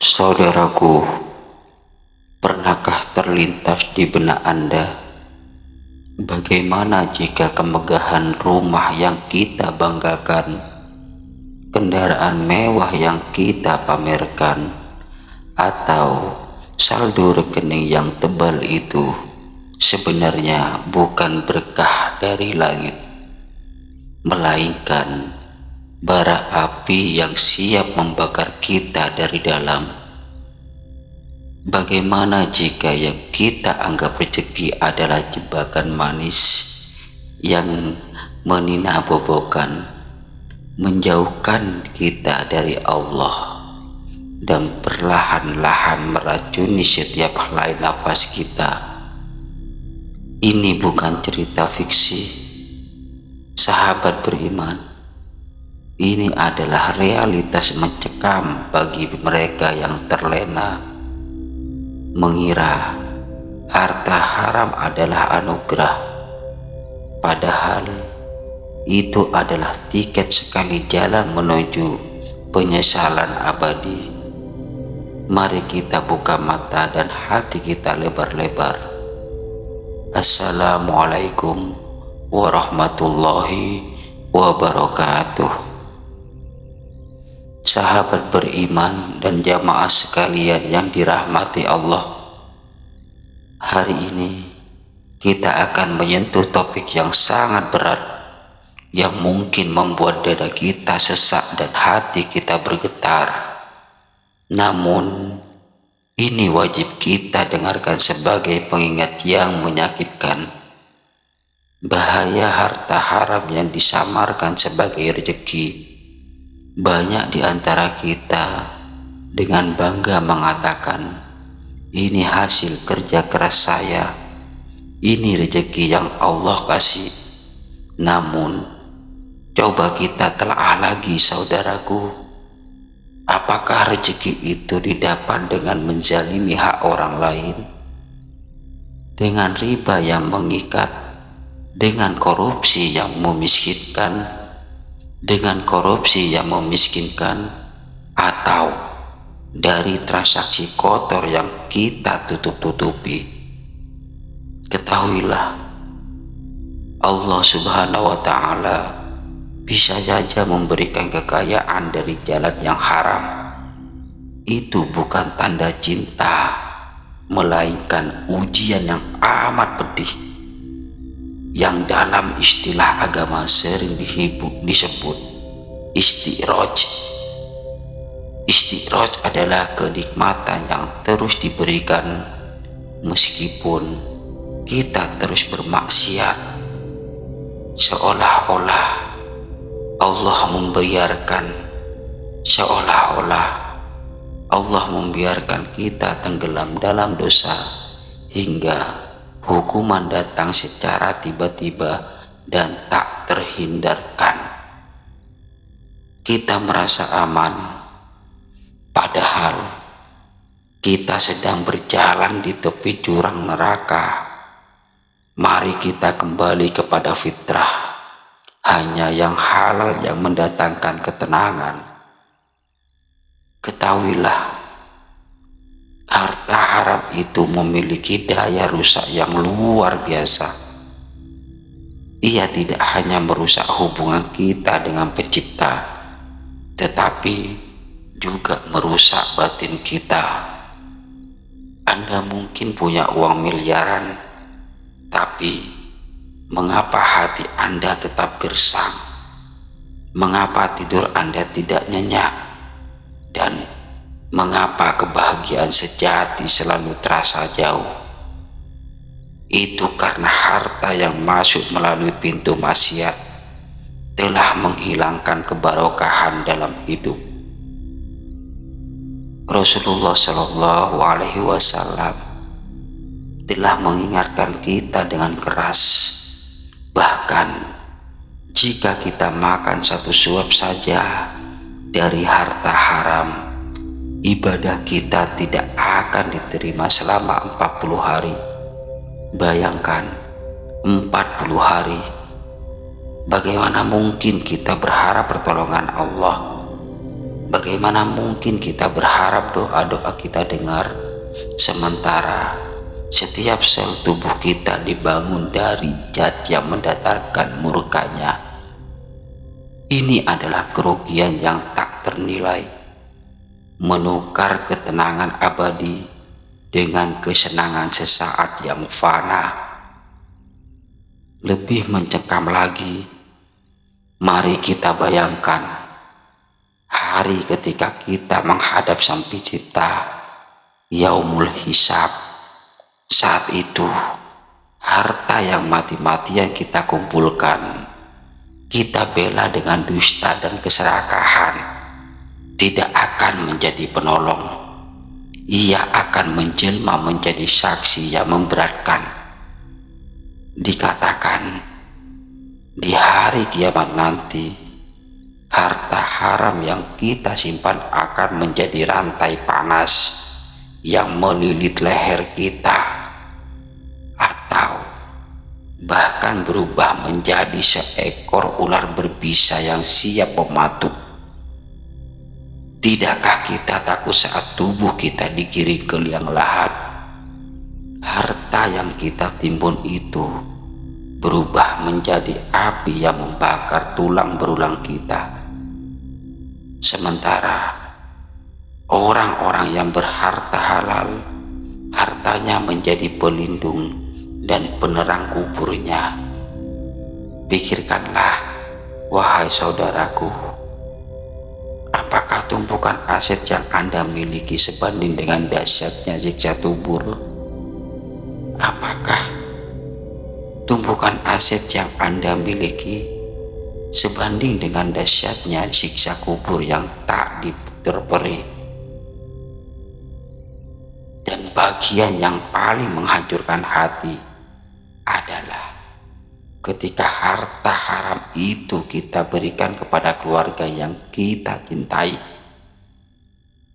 Saudaraku, pernahkah terlintas di benak Anda bagaimana jika kemegahan rumah yang kita banggakan, kendaraan mewah yang kita pamerkan, atau saldo rekening yang tebal itu sebenarnya bukan berkah dari langit, melainkan bara api yang siap membakar kita dari dalam? Bagaimana jika yang kita anggap rezeki adalah jebakan manis yang meninabobokan, menjauhkan kita dari Allah dan perlahan-lahan meracuni setiap helai nafas kita? Ini bukan cerita fiksi, sahabat beriman. Ini adalah realitas mencekam bagi mereka yang terlena, mengira harta haram adalah anugerah, padahal itu adalah tiket sekali jalan menuju penyesalan abadi. Mari kita buka mata dan hati kita lebar-lebar. Assalamualaikum warahmatullahi wabarakatuh. Sahabat beriman dan jamaah sekalian yang dirahmati Allah, hari ini kita akan menyentuh topik yang sangat berat yang mungkin membuat dada kita sesak dan hati kita bergetar. Namun ini wajib kita dengarkan sebagai pengingat yang menyakitkan. Bahaya harta haram yang disamarkan sebagai rezeki. Banyak di antara kita dengan bangga mengatakan, ini hasil kerja keras saya, ini rezeki yang Allah kasih. Namun, coba kita telaah lagi saudaraku, apakah rezeki itu didapat dengan menzalimi hak orang lain, dengan riba yang mengikat, dengan korupsi yang memiskinkan, atau dari transaksi kotor yang kita tutup-tutupi? Ketahuilah, Allah Subhanahu wa Ta'ala bisa saja memberikan kekayaan dari jalan yang haram. Itu bukan tanda cinta, melainkan ujian yang amat pedih, yang dalam istilah agama sering disebut istiraj. Istiraj adalah kenikmatan yang terus diberikan meskipun kita terus bermaksiat, seolah-olah Allah membiarkan kita tenggelam dalam dosa hingga hukuman datang secara tiba-tiba dan tak terhindarkan. Kita merasa aman, padahal kita sedang berjalan di tepi jurang neraka. Mari kita kembali kepada fitrah. Hanya yang halal yang mendatangkan ketenangan. Ketahuilah, harta haram itu memiliki daya rusak yang luar biasa. Ia tidak hanya merusak hubungan kita dengan Pencipta, tetapi juga merusak batin kita. Anda mungkin punya uang miliaran, tapi mengapa hati Anda tetap gersang? Mengapa tidur Anda tidak nyenyak? Dan mengapa kebahagiaan sejati selalu terasa jauh? Itu karena harta yang masuk melalui pintu maksiat telah menghilangkan kebarokahan dalam hidup. Rasulullah Shallallahu Alaihi Wasallam telah mengingatkan kita dengan keras, bahkan jika kita makan satu suap saja dari harta haram, ibadah kita tidak akan diterima selama 40 hari. Bayangkan, 40 hari. Bagaimana mungkin kita berharap pertolongan Allah Bagaimana mungkin kita berharap doa-doa kita dengar, sementara setiap sel tubuh kita dibangun dari zat yang mendatarkan murkanya. Ini adalah kerugian yang tak ternilai, menukar ketenangan abadi dengan kesenangan sesaat yang fana. Lebih mencekam lagi, mari kita bayangkan hari ketika kita menghadap Sang Pencipta, Yaumul Hisab. Saat itu, harta yang mati-matian kita kumpulkan, kita bela dengan dusta dan keserakahan, tidak akan menjadi penolong. Ia akan menjelma menjadi saksi yang memberatkan. Dikatakan, di hari kiamat nanti, harta haram yang kita simpan akan menjadi rantai panas yang melilit leher kita, atau bahkan berubah menjadi seekor ular berbisa yang siap mematuk. Tidakkah kita takut saat tubuh kita digiring ke liang lahat? Harta yang kita timbun itu berubah menjadi api yang membakar tulang berulang kita. Sementara orang-orang yang berharta halal, hartanya menjadi pelindung dan penerang kuburnya. Pikirkanlah, wahai saudaraku, apakah tumpukan aset yang Anda miliki sebanding dengan dahsyatnya siksa kubur? Apakah tumpukan aset yang Anda miliki sebanding dengan dahsyatnya siksa kubur yang tak diterperi? Dan bagian yang paling menghancurkan hati adalah ketika harta haram itu kita berikan kepada keluarga yang kita cintai.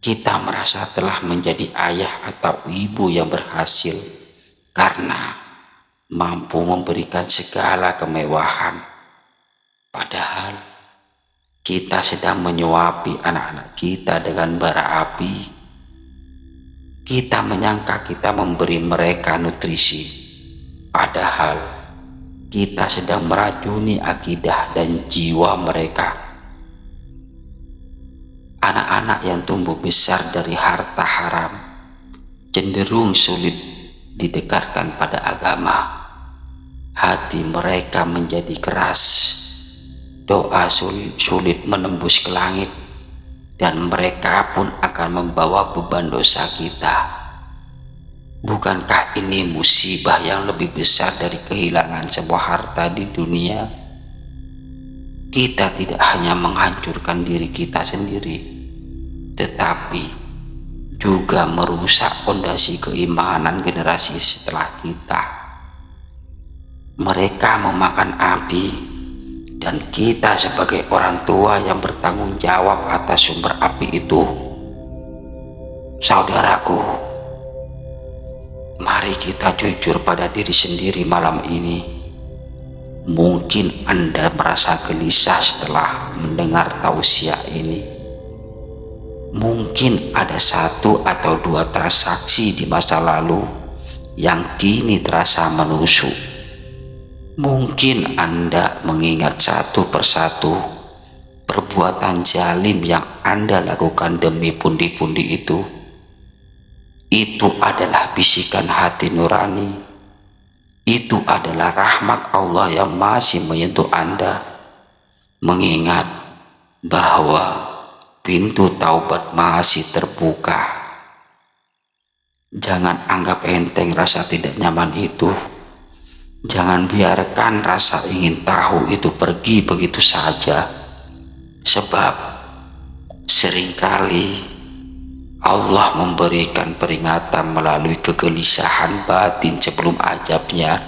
Kita merasa telah menjadi ayah atau ibu yang berhasil karena mampu memberikan segala kemewahan. Padahal kita sedang menyuapi anak-anak kita dengan bara api. Kita menyangka kita memberi mereka nutrisi, padahal kita sedang meracuni akidah dan jiwa mereka. Anak-anak yang tumbuh besar dari harta haram cenderung sulit didekatkan pada agama. Hati mereka menjadi keras, doa sulit menembus ke langit, dan mereka pun akan membawa beban dosa kita. Bukankah ini musibah yang lebih besar dari kehilangan sebuah harta di dunia? Kita tidak hanya menghancurkan diri kita sendiri, tetapi juga merusak fondasi keimanan generasi setelah kita. Mereka memakan api, dan kita sebagai orang tua yang bertanggung jawab atas sumber api itu. Saudaraku, mari kita jujur pada diri sendiri malam ini. Mungkin Anda merasa gelisah setelah mendengar tausiah ini. Mungkin ada satu atau dua transaksi di masa lalu yang kini terasa menusuk. Mungkin Anda mengingat satu persatu perbuatan zalim yang Anda lakukan demi pundi-pundi itu. Itu adalah bisikan hati nurani. Itu adalah rahmat Allah yang masih menyentuh Anda, mengingat bahwa pintu taubat masih terbuka. Jangan anggap enteng rasa tidak nyaman itu. Jangan biarkan rasa ingin tahu itu pergi begitu saja, sebab seringkali Allah memberikan peringatan melalui kegelisahan batin sebelum ajabnya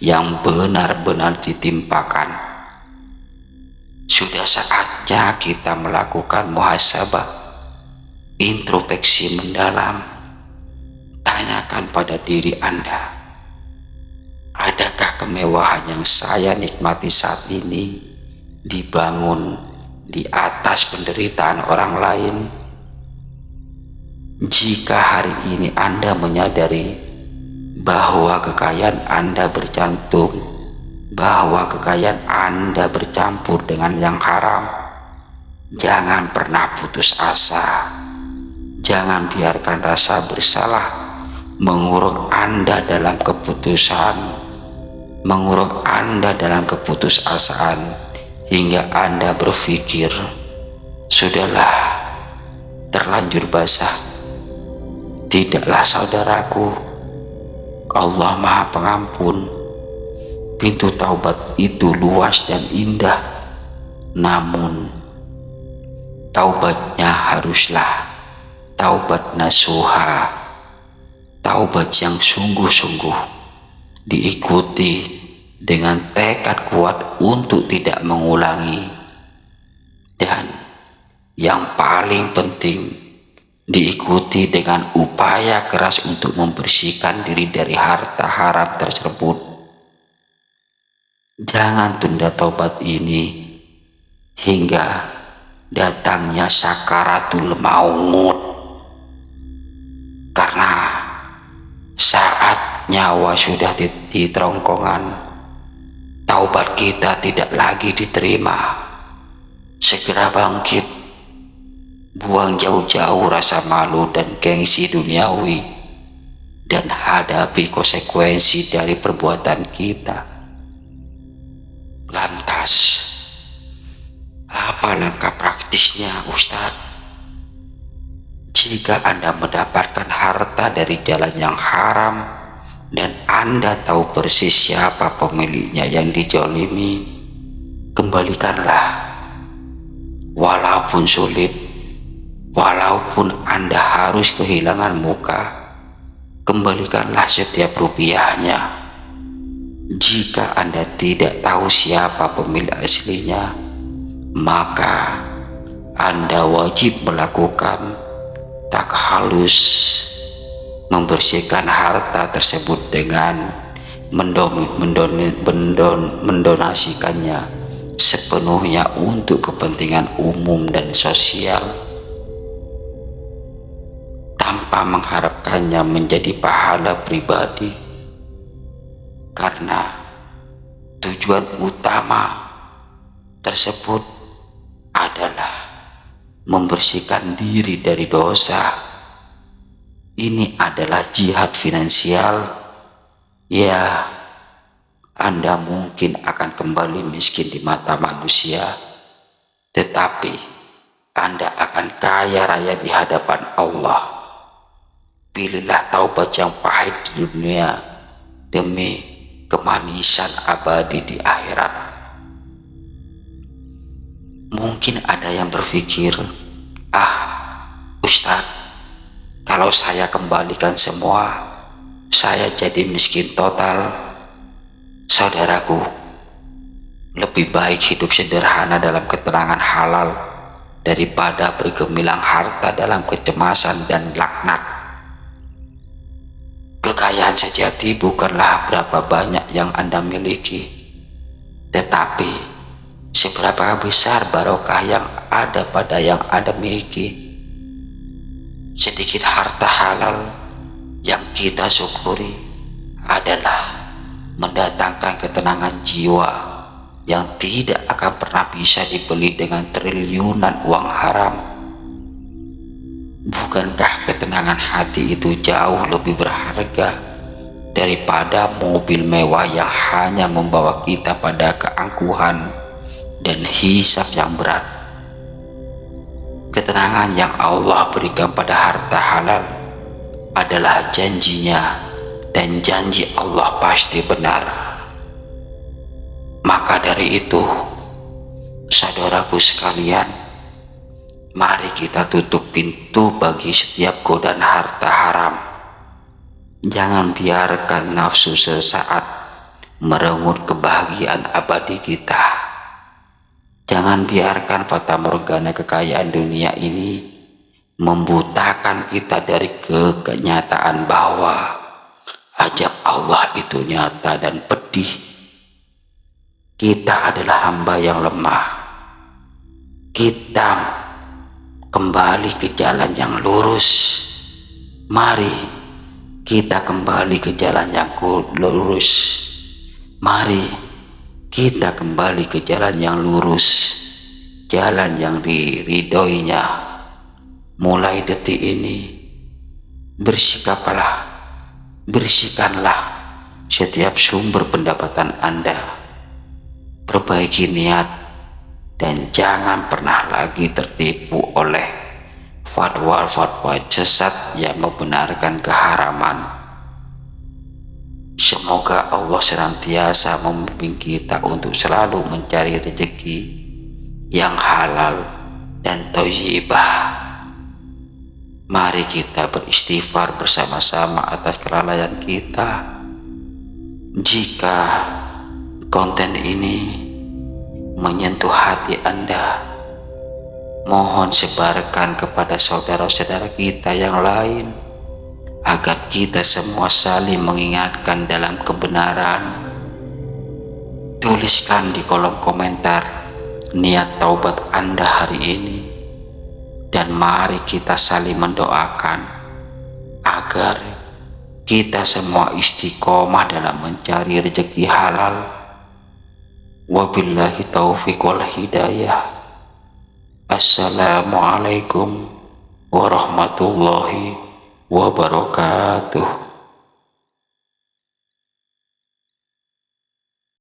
yang benar-benar ditimpakan. Sudah saatnya kita melakukan muhasabah, introspeksi mendalam. Tanyakan pada diri Anda, adakah kemewahan yang saya nikmati saat ini dibangun di atas penderitaan orang lain. Jika hari ini Anda menyadari bahwa kekayaan Anda bercantum, bahwa kekayaan Anda bercampur dengan yang haram, jangan pernah putus asa. Jangan biarkan rasa bersalah mengurung Anda dalam keputusan, mengurung Anda dalam keputusasaan, hingga Anda berpikir, sudahlah, terlanjur basah. Tidaklah saudaraku, Allah Maha Pengampun. Pintu taubat itu luas dan indah, namun taubatnya haruslah taubat nasuha, taubat yang sungguh-sungguh, diikuti dengan tekad kuat untuk tidak mengulangi, dan yang paling penting, diikuti dengan upaya keras untuk membersihkan diri dari harta haram tersebut. Jangan tunda taubat ini hingga datangnya sakaratul maut, karena saat nyawa sudah di terongkongan, taubat kita tidak lagi diterima. Segera bangkit, buang jauh-jauh rasa malu dan gengsi duniawi, dan hadapi konsekuensi dari perbuatan kita. Lantas, apa langkah praktisnya, Ustadz? Jika Anda mendapatkan harta dari jalan yang haram dan Anda tahu persis siapa pemiliknya yang dijolimi, kembalikanlah. Walaupun sulit, walaupun Anda harus kehilangan muka, kembalikanlah setiap rupiahnya. Jika Anda tidak tahu siapa pemilik aslinya, maka Anda wajib melakukan takhalus, membersihkan harta tersebut dengan mendonasikannya sepenuhnya untuk kepentingan umum dan sosial, tanpa mengharapkannya menjadi pahala pribadi, karena tujuan utama tersebut adalah membersihkan diri dari dosa. Ini adalah jihad finansial. Ya, Anda mungkin akan kembali miskin di mata manusia, tetapi Anda akan kaya raya di hadapan Allah. Pilihlah taubat yang pahit di dunia demi kemanisan abadi di akhirat. Mungkin ada yang berpikir, Ustadz, kalau saya kembalikan semua, saya jadi miskin total. Saudaraku, lebih baik hidup sederhana dalam keterangan halal daripada bergemilang harta dalam kecemasan dan laknat. Kekayaan sejati bukanlah berapa banyak yang Anda miliki, tetapi seberapa besar barokah yang ada pada yang Anda miliki. Sedikit harta halal yang kita syukuri adalah mendatangkan ketenangan jiwa yang tidak akan pernah bisa dibeli dengan triliunan uang haram. Bukankah ketenangan hati itu jauh lebih berharga daripada mobil mewah yang hanya membawa kita pada keangkuhan dan hisab yang berat? Ketenangan yang Allah berikan pada harta halal adalah janjinya, dan janji Allah pasti benar. Maka dari itu, saudaraku sekalian, mari kita tutup pintu bagi setiap godaan harta haram. Jangan biarkan nafsu sesaat merenggut kebahagiaan abadi kita. Jangan biarkan fata morgana kekayaan dunia ini membutakan kita dari kenyataan bahwa ajab Allah itu nyata dan pedih. Kita adalah hamba yang lemah. kita kembali ke jalan yang lurus. Mari kita kembali ke jalan yang lurus. Mari kita kembali ke jalan yang lurus, jalan yang diridhoinya. Mulai detik ini, bersihkanlah setiap sumber pendapatan Anda. Perbaiki niat dan jangan pernah lagi tertipu oleh fatwa-fatwa sesat yang membenarkan keharaman. Semoga Allah senantiasa membimbing kita untuk selalu mencari rezeki yang halal dan thayyibah. Mari kita beristighfar bersama-sama atas kelalaian kita. Jika konten ini menyentuh hati Anda, mohon sebarkan kepada saudara-saudara kita yang lain, agar kita semua saling mengingatkan dalam kebenaran. Tuliskan di kolom komentar niat taubat Anda hari ini, dan mari kita saling mendoakan agar kita semua istiqomah dalam mencari rezeki halal. Wabillahi taufiq wal hidayah. Assalamualaikum warahmatullahi wabarakatuh.